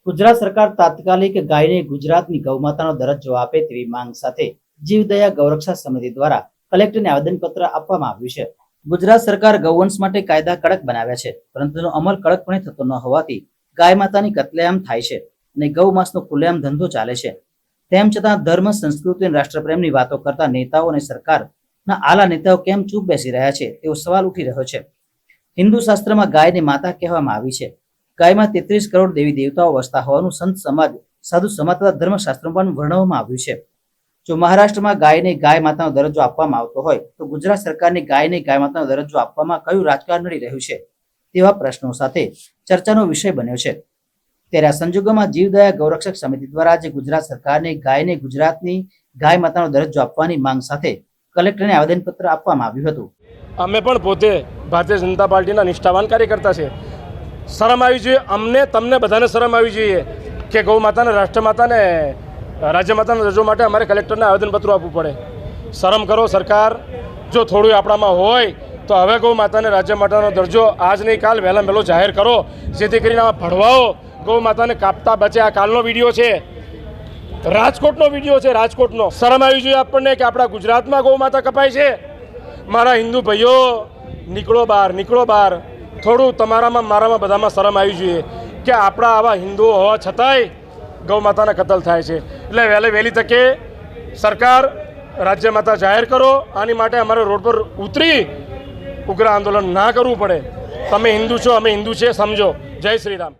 ગુજરાત સરકાર તાત્કાલિક ગાયને ગુજરાતની ગૌમાતાનો દરજ્જો આપે તેવી માંગ સાથે જીવદયા ગૌરક્ષા સમિતિ દ્વારા કલેક્ટરને આવેદનપત્ર આપવામાં આવ્યું છે। ગુજરાત સરકાર ગૌવંશ માટે કાયદા કડક બનાવ્યા છે, પરંતુ તેનો અમલ કડકપણે થતો ન હોવાથી ગાય માતાની કતલેઆમ થાય છે અને ગૌ માંસનો ખુલ્લેઆમ ધંધો ચાલે છે। તેમ છતાં ધર્મ, સંસ્કૃતિ અને રાષ્ટ્રપ્રેમની વાતો કરતા નેતાઓ અને સરકારના આલા નેતાઓ કેમ ચૂપ બેસી રહ્યા છે તેવો સવાલ ઉઠી રહ્યો છે। હિન્દુ શાસ્ત્રમાં ગાયને માતા કહેવામાં આવી છે। ગાયમાં 33 કરોડ દેવી દેવતાઓ વસતા હોવાનું સંત સમાજ, સાધુ સમાજ તથા ધર્મશાસ્ત્રમાં પણ વર્ણવવામાં આવ્યું છે। જો મહારાષ્ટ્રમાં ગાયને ગાય માતાનો દરજ્જો આપવામાં આવતો હોય તો ગુજરાત સરકારને ગાયને ગાય માતાનો દરજ્જો આપવામાં કયું રાજકારણ નડી રહ્યું છે તેવા પ્રશ્નો સાથે ચર્ચાનો વિષય બન્યો છે। ત્યારે આ સંજોગોમાં જીવદયા ગૌરક્ષક સમિતિ દ્વારા આજે ગુજરાત સરકારને ગાયને ગુજરાતની ગાય માતાનો દરજ્જો આપવાની માંગ સાથે કલેક્ટરને આવેદનપત્ર આપવામાં આવ્યું હતું। અમે પણ પોતે ભારતીય જનતા પાર્ટીના નિષ્ઠાવાન કાર્યકર્તા છે। શરમ આવી જોઈએ, અમને તમને બધાને શરમ આવી જોઈએ કે ગૌ માતાને, રાષ્ટ્રમાતાને, રાજ્ય માતાના દરજ્જો માટે અમારે કલેક્ટરને આવેદનપત્રો આપવું પડે। શરમ કરો સરકાર, જો થોડું આપણામાં હોય તો હવે ગૌ માતાને, રાજ્ય માતાનો દરજ્જો આજ નહીં કાલ વહેલા વહેલો જાહેર કરો, જેથી કરીને આ ભડવાઓ ગૌ માતાને કાપતા બચે। આ કાલનો વિડીયો છે, રાજકોટનો વિડીયો છે, રાજકોટનો। શરમ આવી જોઈએ આપણને કે આપણા ગુજરાતમાં ગૌ માતા કપાય છે। મારા હિન્દુ ભાઈઓ, નીકળો બહાર, નીકળો બહાર। થોડું તમારામાં, મારામાં, બધામાં શરમ આવી જોઈએ કે આપણા આવા હિન્દુઓ હોવા છતાંય ગૌ માતાના કતલ થાય છે। એટલે વહેલી તકે સરકાર રાજ્ય માતા જાહેર કરો। આની માટે અમારે રોડ પર ઉતરી ઉગ્ર આંદોલન ના કરવું પડે। તમે હિન્દુ છો, અમે હિન્દુ છે, સમજો। જય શ્રી રામ।